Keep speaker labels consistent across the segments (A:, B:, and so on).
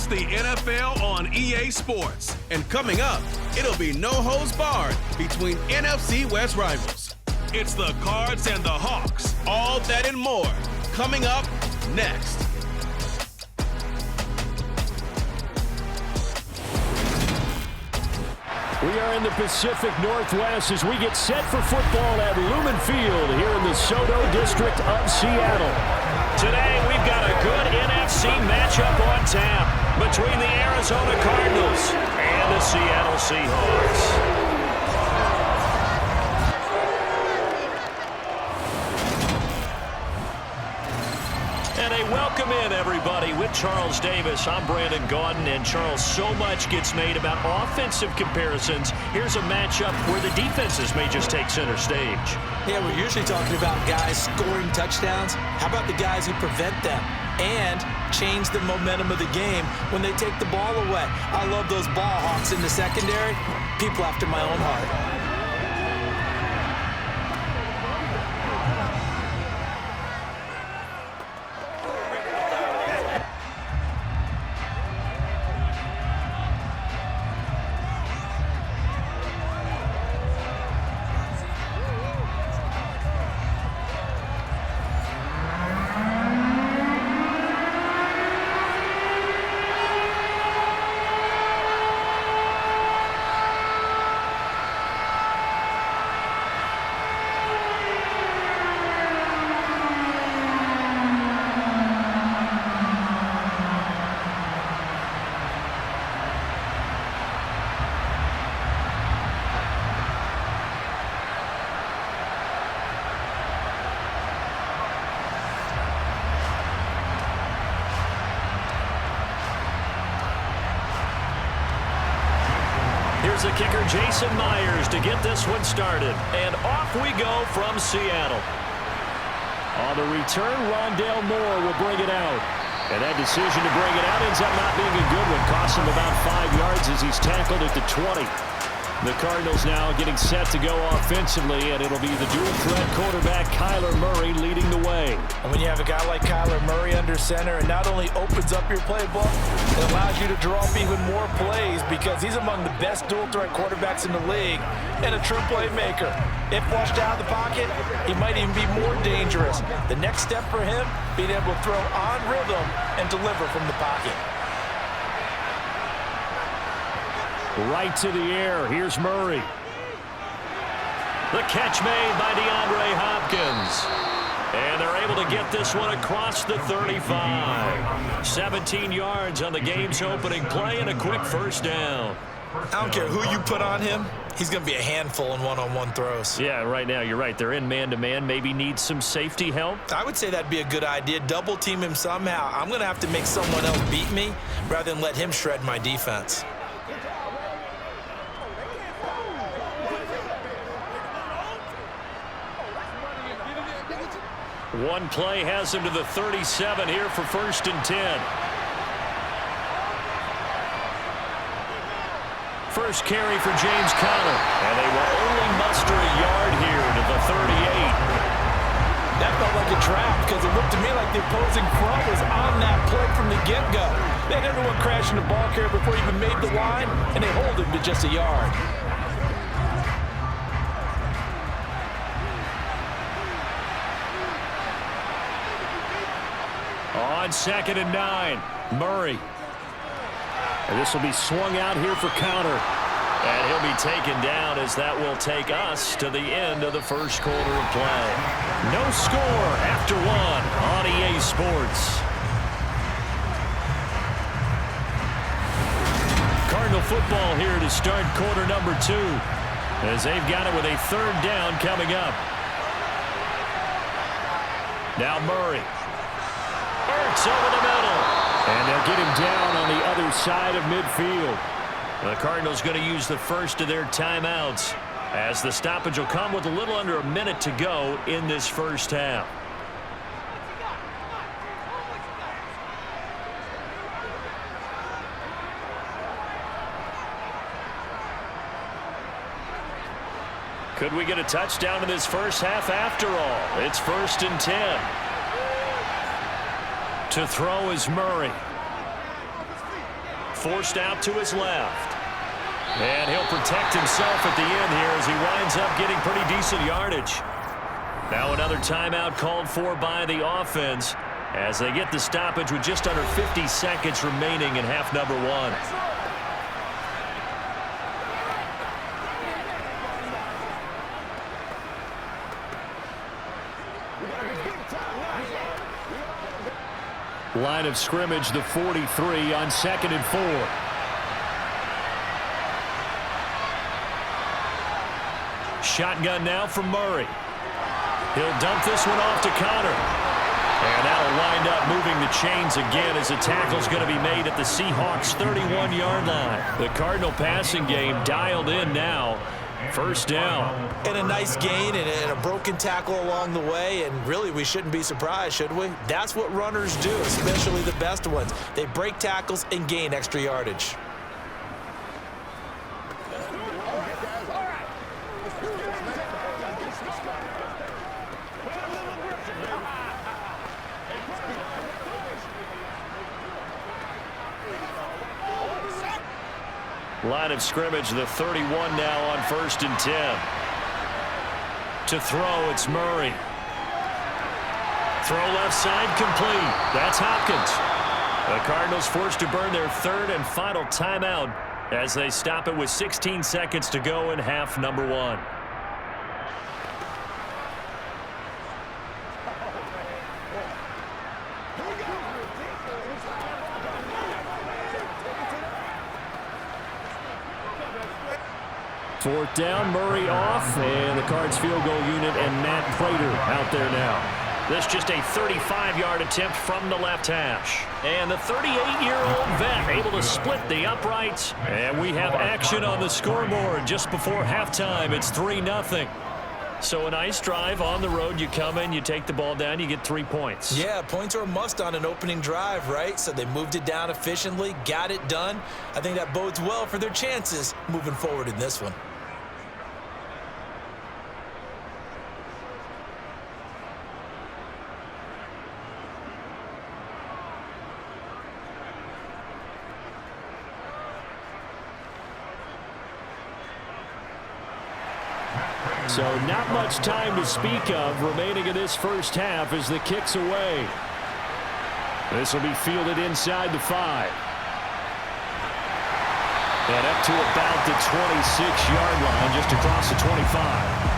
A: Watch the NFL on EA Sports. And coming up, it'll be no holds barred between NFC West rivals. It's the Cards and the Hawks. All that and more. Coming up next.
B: We are in the Pacific Northwest as we get set for football at Lumen Field here in the Soto District of Seattle. Today, we've got a good NFC matchup on tap between the Arizona Cardinals and the Seattle Seahawks. And a welcome in, everybody, with Charles Davis. I'm Brandon Gaudin, and Charles, so much gets made about offensive comparisons. Here's a matchup where the defenses may just take center stage.
C: Yeah, we're usually talking about guys scoring touchdowns. How about the guys who prevent them and change the momentum of the game when they take the ball away? I love those ball hawks in the secondary. People after my own heart.
B: Here's the kicker, Jason Myers, to get this one started. And off we go from Seattle. On the return, Rondale Moore will bring it out. And that decision to bring it out ends up not being a good one. Costs him about 5 yards as he's tackled at the 20. The Cardinals now getting set to go offensively, and it'll be the dual-threat quarterback Kyler Murray leading the way.
C: And when you have a guy like Kyler Murray under center, it not only opens up your playbook, it allows you to draw up even more plays because he's among the best dual-threat quarterbacks in the league and a true playmaker. If washed out of the pocket, he might even be more dangerous. The next step for him, being able to throw on rhythm and deliver from the pocket.
B: Right to the air. Here's Murray. The catch made by DeAndre Hopkins. And they're able to get this one across the 35. 17 yards on the game's opening play and a quick first down.
C: I don't care who you put on him. He's going to be a handful in one-on-one throws.
B: Yeah, right now, you're right. They're in man-to-man. Maybe need some safety help.
C: I would say that'd be a good idea. Double team him somehow. I'm going to have to make someone else beat me rather than let him shred my defense.
B: One play has him to the 37 here for 1st and 10. First carry for James Conner. And they will only muster a yard here to the 38.
C: That felt like a trap because it looked to me like the opposing front was on that play from the get-go. They had everyone crashing the ball carrier before he even made the line, and they hold him to just a yard.
B: On 2nd and 9, Murray. And this will be swung out here for Conner. And he'll be taken down as that will take us to the end of the first quarter of play. No score after one on EA Sports. Cardinal football here to start quarter number 2. As they've got it with a 3rd down coming up. Now Murray. Ertz over the middle. And they'll get him down on the other side of midfield. The Cardinals going to use the first of their timeouts as the stoppage will come with a little under a minute to go in this first half. Could we get a touchdown in this first half after all? It's 1st and 10. To throw is Murray. forced out to his left. And he'll protect himself at the end here as he winds up getting pretty decent yardage. Now another timeout called for by the offense as they get the stoppage with just under 50 seconds remaining in half number one. Line of scrimmage, the 43 on 2nd and 4. Shotgun now from Murray. He'll dump this one off to Connor. And that'll wind up moving the chains again as the tackle's going to be made at the Seahawks' 31-yard line. The Cardinal passing game dialed in now. First down.
C: And a nice gain and a broken tackle along the way, and really we shouldn't be surprised, should we? That's what runners do, especially the best ones. They break tackles and gain extra yardage.
B: Line of scrimmage, the 31 now on 1st and 10. To throw, it's Murray. Throw left side, complete. That's Hopkins. The Cardinals forced to burn their 3rd and final timeout as they stop it with 16 seconds to go in half number one. Fourth down, Murray off, and the Cards field goal unit and Matt Prater out there now. This just a 35-yard attempt from the left hash. And the 38-year-old vet able to split the uprights. And we have action on the scoreboard just before halftime. It's 3-0. So a nice drive on the road. You come in, you take the ball down, you get 3 points.
C: Yeah, points are a must on an opening drive, right? So they moved it down efficiently, got it done. I think that bodes well for their chances moving forward in this one.
B: So not much time to speak of remaining in this first half as the kick's away. This will be fielded inside the 5. And up to about the 26-yard line, just across the 25.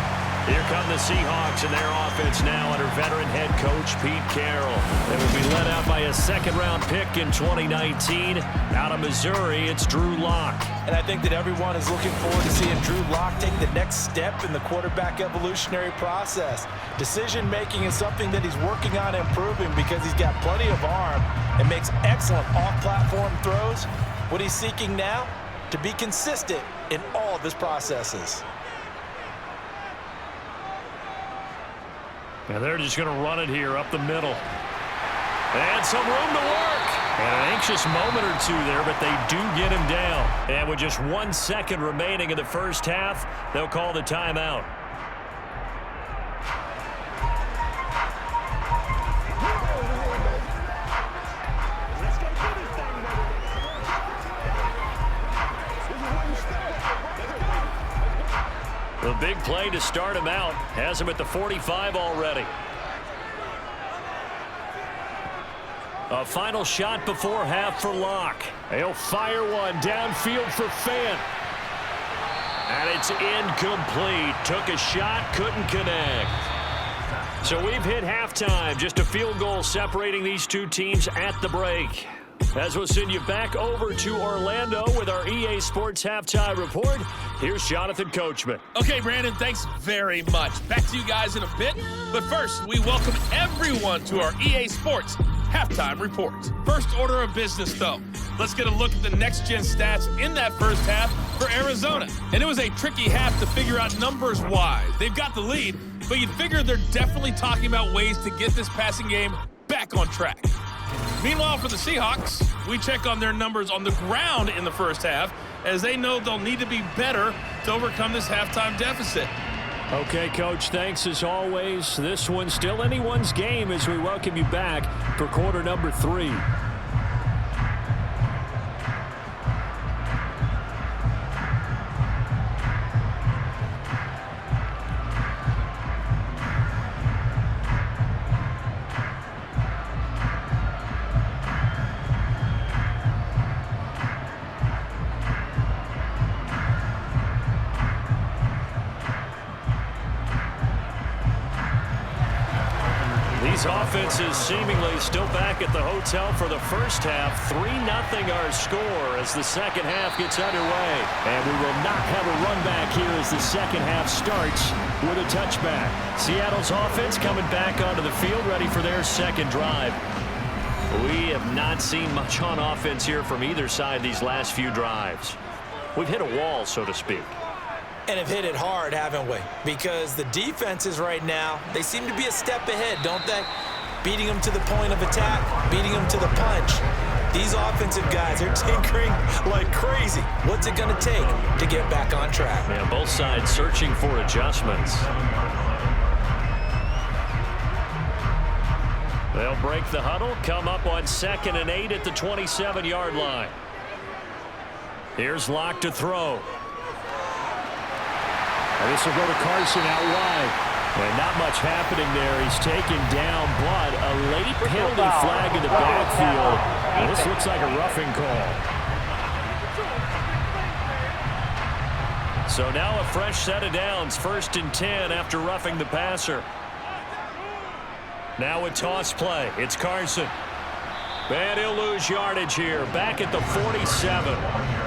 B: Here come the Seahawks and their offense now under veteran head coach Pete Carroll. They will be led out by a second-round pick in 2019. Out of Missouri, it's Drew Lock.
C: And I think that everyone is looking forward to seeing Drew Lock take the next step in the quarterback evolutionary process. Decision-making is something that he's working on improving because he's got plenty of arm and makes excellent off-platform throws. What he's seeking now? To be consistent in all of his processes.
B: And they're just going to run it here up the middle. And some room to work. And an anxious moment or two there, but they do get him down. And with just 1 second remaining in the first half, they'll call the timeout. The big play to start him out has him at the 45 already. A final shot before half for Locke. He'll fire one downfield for Fant. And it's incomplete. Took a shot, couldn't connect. So we've hit halftime. Just a field goal separating these two teams at the break. As we'll send you back over to Orlando with our EA Sports Halftime Report, here's Jonathan Coachman.
D: Okay, Brandon, thanks very much. Back to you guys in a bit. But first, we welcome everyone to our EA Sports Halftime Report. First order of business, though. Let's get a look at the next-gen stats in that first half for Arizona. And it was a tricky half to figure out numbers-wise. They've got the lead, but you'd figure they're definitely talking about ways to get this passing game back on track. Meanwhile, for the Seahawks, we check on their numbers on the ground in the first half, as they know they'll need to be better to overcome this halftime deficit.
B: Okay, Coach, thanks as always. This one's still anyone's game as we welcome you back for quarter number 3. These offenses seemingly still back at the hotel for the first half. 3-0 our score as the second half gets underway. And we will not have a run back here as the second half starts with a touchback. Seattle's offense coming back onto the field, ready for their second drive. We have not seen much on offense here from either side these last few drives. We've hit a wall, so to speak.
C: And have hit it hard, haven't we? Because the defenses right now, they seem to be a step ahead, don't they? Beating them to the point of attack, beating them to the punch. These offensive guys are tinkering like crazy. What's it going to take to get back on track?
B: Yeah, both sides searching for adjustments. They'll break the huddle, come up on 2nd and 8 at the 27-yard line. Here's Locke to throw. And this will go to Carson out wide. And not much happening there. He's taken down, but a late penalty flag in the backfield. And this looks like a roughing call. So now a fresh set of downs. 1st and 10 after roughing the passer. Now a toss play. It's Carson. And he'll lose yardage here. Back at the 47.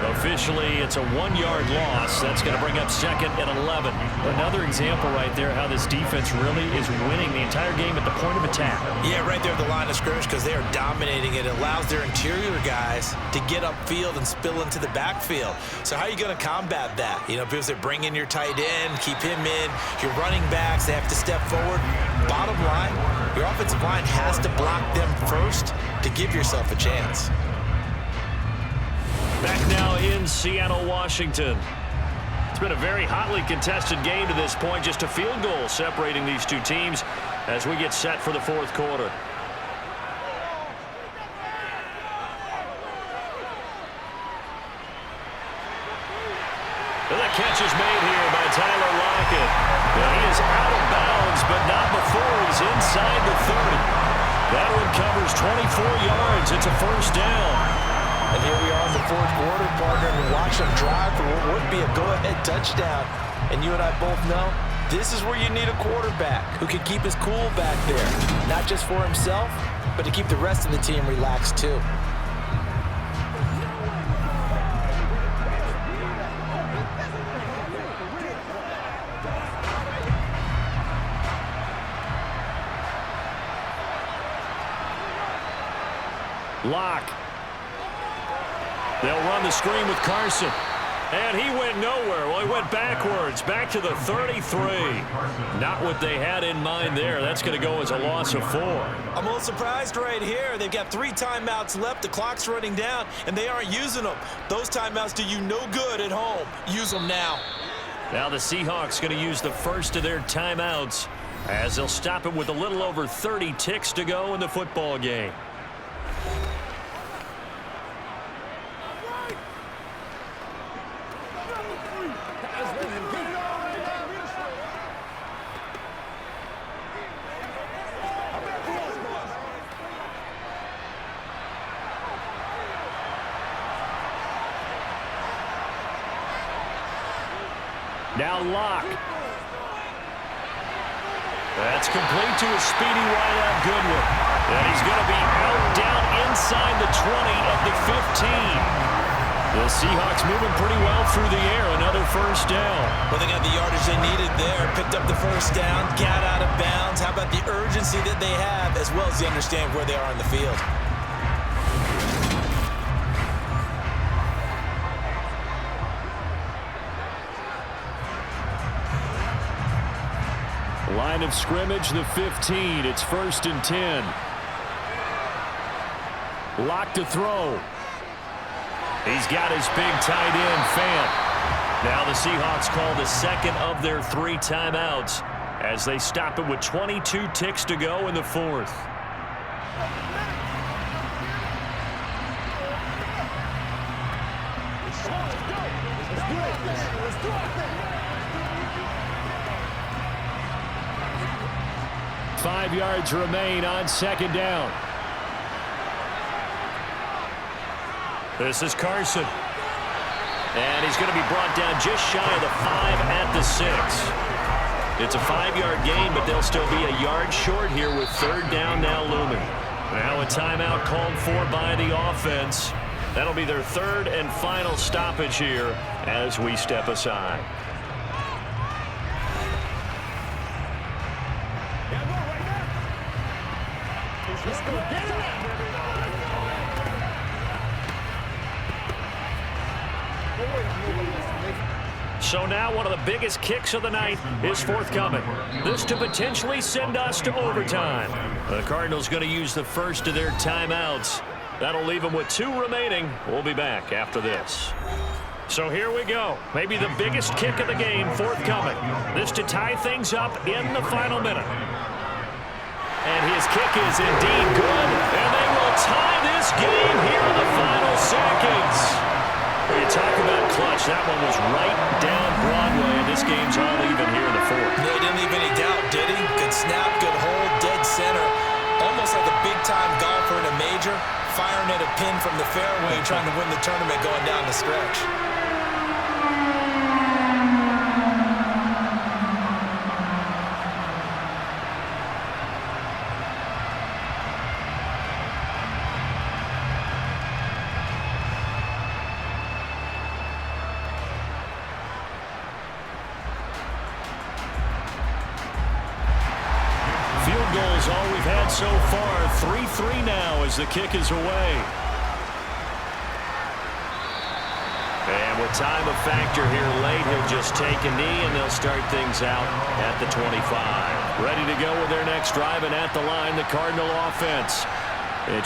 B: Officially, it's a 1-yard loss. That's going to bring up 2nd and 11. Another example right there how this defense really is winning the entire game at the point of attack.
C: Yeah, right there at the line of scrimmage because they are dominating it. It allows their interior guys to get upfield and spill into the backfield. So how are you going to combat that? You know, people say bring in your tight end, keep him in. Your running backs, they have to step forward. Bottom line, your offensive line has to block them first to give yourself a chance.
B: Back now in Seattle, Washington. It's been a very hotly contested game to this point. Just a field goal separating these two teams as we get set for the 4th quarter. And that catch is made here by Tyler Lockett. And he is out of bounds, but not before he's inside the 30. That one covers 24 yards. It's a 1st down.
C: And here we are in the 4th quarter, partner, and watch them drive for what would be a go-ahead touchdown. And you and I both know this is where you need a quarterback who can keep his cool back there. Not just for himself, but to keep the rest of the team relaxed too.
B: Locke. They'll run the screen with Carson. And he went nowhere. Well, he went backwards, back to the 33. Not what they had in mind there. That's going to go as a loss of 4.
C: I'm a little surprised right here. They've got 3 timeouts left. The clock's running down, and they aren't using them. Those timeouts do you no good at home. Use them now.
B: Now the Seahawks going to use the first of their timeouts as they'll stop it with a little over 30 ticks to go in the football game. Now Locke. That's complete to a speedy wideout Goodwin. And he's going to be out down inside the 20 of the 15. The Seahawks moving pretty well through the air. Another 1st down.
C: Well, they got the yardage they needed there. Picked up the 1st down, got out of bounds. How about the urgency that they have as well as they understand where they are on the field?
B: Line of scrimmage, the 15. It's 1st and 10. Locke to throw. He's got his big tight end, Fant. Now the Seahawks call the 2nd of their 3 timeouts as they stop it with 22 ticks to go in the 4th. Five yards remain on 2nd down. This is Carson. And he's going to be brought down just shy of the 5 at the 6. It's a 5-yard gain, but they'll still be a yard short here with third down now looming. Now a timeout called for by the offense. That'll be their third and final stoppage here as we step aside. So now one of the biggest kicks of the night is forthcoming. This to potentially send us to overtime. The Cardinals going to use the first of their timeouts. That'll leave them with 2 remaining. We'll be back after this. So here we go. Maybe the biggest kick of the game forthcoming. This to tie things up in the final minute. And his kick is indeed good. And they will tie this game here in the final seconds. When you talk about clutch, that one was right down Broadway, and this game's all even here in the fourth.
C: They didn't leave any doubt, did he? Good snap, good hold, dead center. Almost like a big-time golfer in a major, firing at a pin from the fairway, trying to win the tournament going down the stretch.
B: All we've had so far, 3-3 now as the kick is away. And with time a factor here late, he'll just take a knee and they'll start things out at the 25. Ready to go with their next drive, and at the line, the Cardinal offense.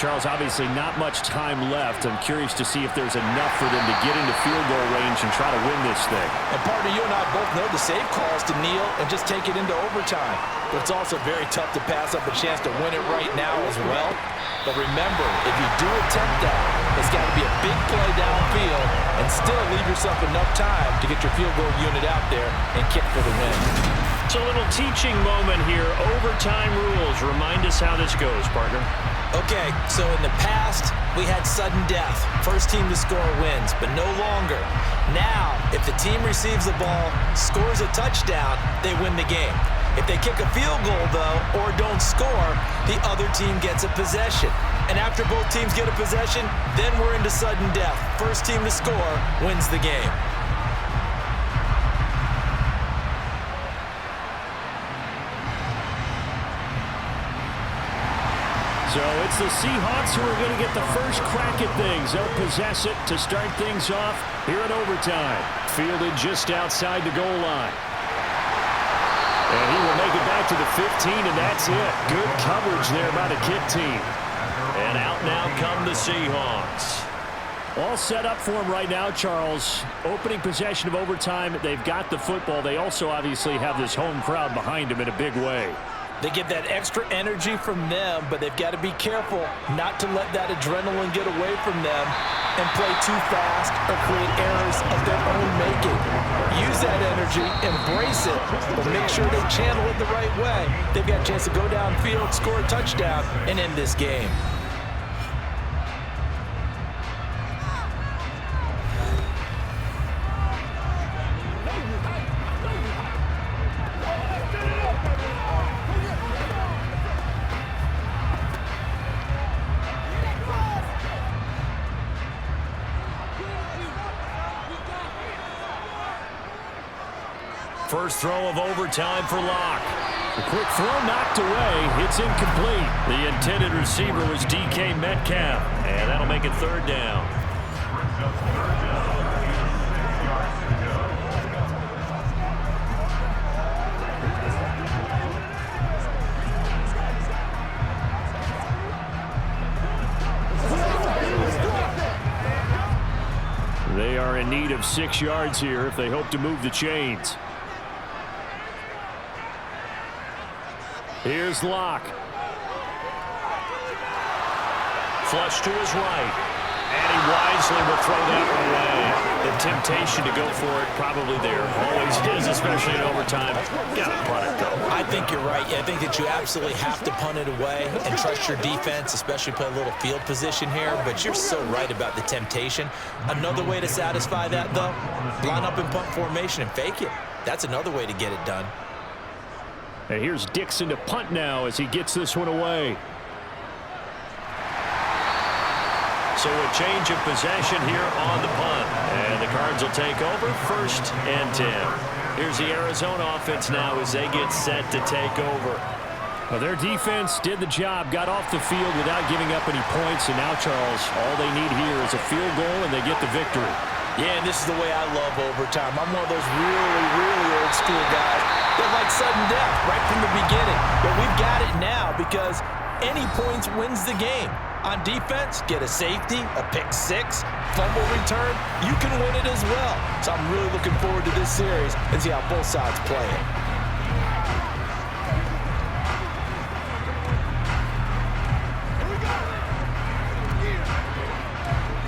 B: Charles, obviously not much time left. I'm curious to see if there's enough for them to get into field goal range and try to win this thing.
C: And partner, you and I both know the safe calls to kneel and just take it into overtime. But it's also very tough to pass up a chance to win it right now as well. But remember, if you do attempt that, it's got to be a big play downfield and still leave yourself enough time to get your field goal unit out there and kick for the win.
B: It's a little teaching moment here. Overtime rules. Remind us how this goes, partner.
C: Okay, so in the past, we had sudden death. First team to score wins, but no longer. Now, if the team receives the ball, scores a touchdown, they win the game. If they kick a field goal, though, or don't score, the other team gets a possession. And after both teams get a possession, then we're into sudden death. First team to score wins the game.
B: So it's the Seahawks who are going to get the first crack at things. They'll possess it to start things off here in overtime. Fielded just outside the goal line. And he will make it back to the 15, and that's it. Good coverage there by the kick team. And out now come the Seahawks. All set up for him right now, Charles. Opening possession of overtime. They've got the football. They also obviously have this home crowd behind them in a big way.
C: They get that extra energy from them, but they've got to be careful not to let that adrenaline get away from them and play too fast or create errors of their own making. Use that energy, embrace it, but make sure they channel it the right way. They've got a chance to go downfield, score a touchdown, and end this game.
B: First throw of overtime for Locke. The quick throw knocked away. It's incomplete. The intended receiver was DK Metcalf, and that'll make it third down. They are in need of 6 yards here if they hope to move the chains. Here's Locke. Flush to his right. And he wisely will throw that one away. The temptation to go for it probably there. Always is, especially in overtime. Got to punt it, though.
C: I think you're right. I think that you absolutely have to punt it away and trust your defense, especially play a little field position here. But you're so right about the temptation. Another way to satisfy that, though, line up in punt formation and fake it. That's another way to get it done.
B: And here's Dixon to punt now as he gets this one away. So a change of possession here on the punt. And the Cards will take over 1st and 10. Here's the Arizona offense now as they get set to take over. Well, their defense did the job, got off the field without giving up any points. And now, Charles, all they need here is a field goal and they get the victory.
C: Yeah, and this is the way I love overtime. I'm one of those really, really old school guys that like sudden death right from the beginning. But we've got it now because any points wins the game. On defense, get a safety, a pick six, fumble return, you can win it as well. So I'm really looking forward to this series and see how both sides play it.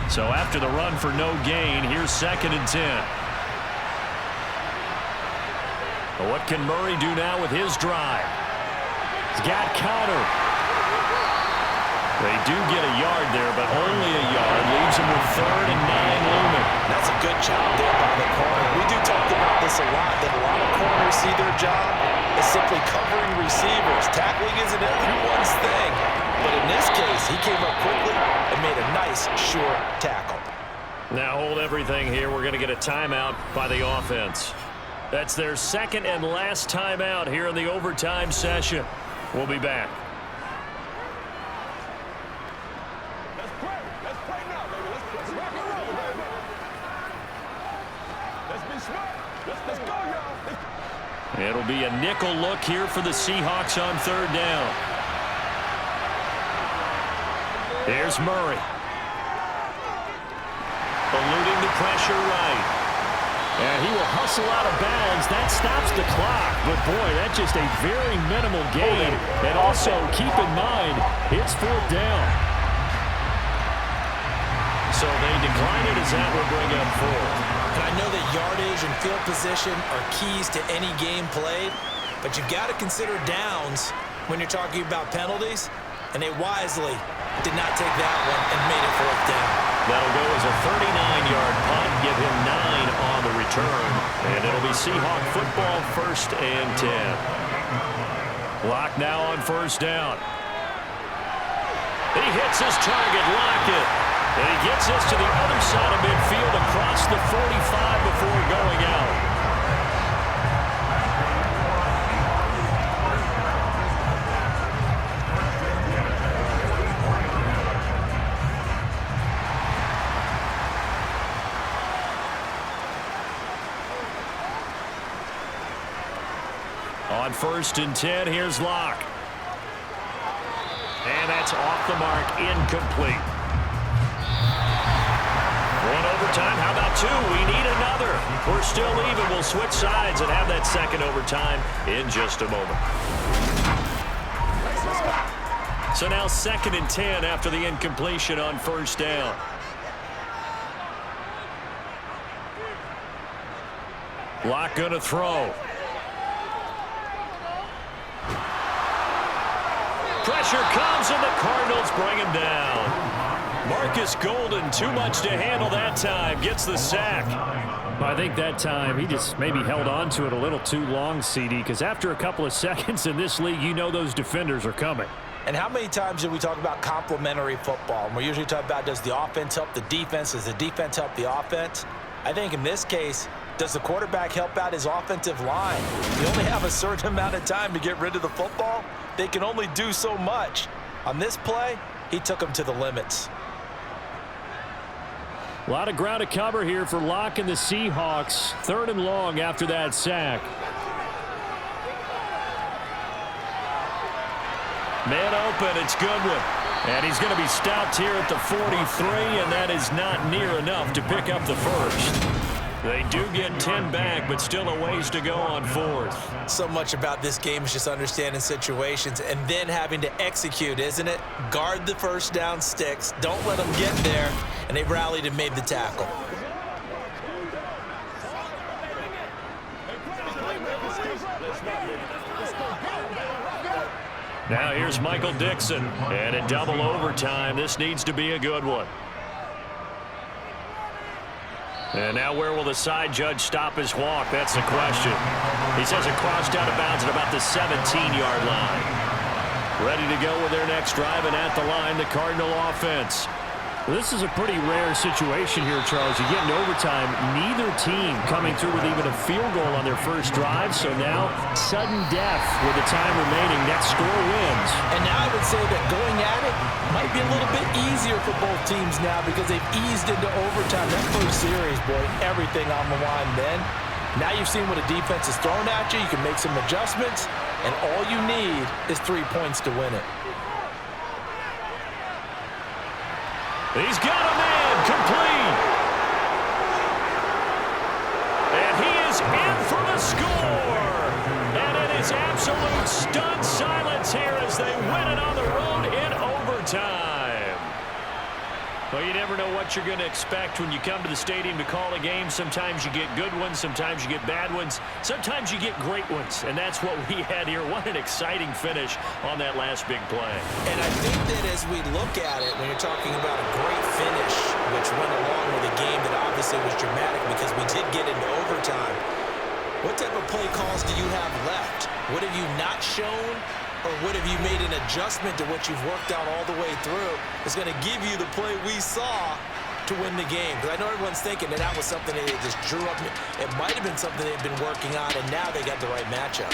B: So after the run for no gain, here's 2nd and 10. But what can Murray do now with his drive? He's got Connor. They do get a yard there, but only a yard. Leaves him with 3rd and 9 looming.
C: That's a good job there by the corner. We do talk about this a lot, that a lot of corners see their job as simply covering receivers. Tackling isn't everyone's thing. But in this case, he came up quickly and made a nice, short tackle.
B: Now hold everything here. We're going to get a timeout by the offense. That's their 2nd and last timeout here in the overtime session. We'll be back. It'll be a nickel look here for the Seahawks on 3rd down. There's Murray. Eluding the pressure right. And he will hustle out of bounds. That stops the clock. But, boy, that's just a very minimal gain. And also, keep in mind, it's 4th down. So they decline it as that will bring up 4th.
C: And I know that yardage and field position are keys to any game played, but you've got to consider downs when you're talking about penalties, and they wisely did not take that one and made it 4th down.
B: That'll go as a 39-yard punt, give him 9 on the return, and it'll be Seahawk football 1st and 10. Lock now on 1st down. He hits his target, Lockett. And he gets this to the other side of midfield across the 45 before going out. On 1st and 10, here's Locke. And that's off the mark, incomplete. One overtime. How about 2? We need another. We're still even. We'll switch sides and have that 2nd overtime in just a moment. So now 2nd and 10 after the incompletion on 1st down. Locke going to throw. Pressure comes and the Cardinals bring him down. Marcus Golden, too much to handle that time, gets the sack. I think that time he just maybe held on to it a little too long, CD, because after a couple of seconds in this league, you know those defenders are coming.
C: And how many times do we talk about complementary football? And we usually talk about, does the offense help the defense? Does the defense help the offense? I think in this case, does the quarterback help out his offensive line? You only have a certain amount of time to get rid of the football. They can only do so much. On this play, he took them to the limits.
B: A lot of ground to cover here for Locke and the Seahawks. 3rd and long after that sack. Man open, it's Goodwin. And he's going to be stopped here at the 43, and that is not near enough to pick up the 1st. They do get 10 back, but still a ways to go on 4th.
C: So much about this game is just understanding situations and then having to execute, isn't it? Guard the 1st down sticks. Don't let them get there. And they rallied and made the tackle.
B: Now here's Michael Dixon. And in double overtime, this needs to be a good one. And now where will the side judge stop his walk? That's the question. He says it crossed out of bounds at about the 17-yard line. Ready to go with their next drive, and at the line, the Cardinal offense.
E: This is a pretty rare situation here, Charles. You get in overtime, neither team coming through with even a field goal on their first drive. So now, sudden death with the time remaining. Next score wins.
C: And now I would say that going at it might be a little bit easier for both teams now because they've eased into overtime. That first series, boy, everything on the line then. Now you've seen what a defense is thrown at you. You can make some adjustments, and all you need is 3 points to win it.
B: He's got a man complete. And he is in for the score. And it is absolute stunned silence here as they win it on the road in overtime. Well, you never know what you're going to expect when you come to the stadium to call a game. Sometimes you get good ones. Sometimes you get bad ones. Sometimes you get great ones. And that's what we had here. What an exciting finish on that last big play.
C: And I think that as we look at it, when you're talking about a great finish, which went along with a game that obviously was dramatic because we did get into overtime, what type of play calls do you have left? What have you not shown? Or what have you made an adjustment to what you've worked out all the way through is going to give you the play we saw to win the game? Because I know everyone's thinking that was something that they just drew up. It might have been something they've been working on, and now they got the right matchup.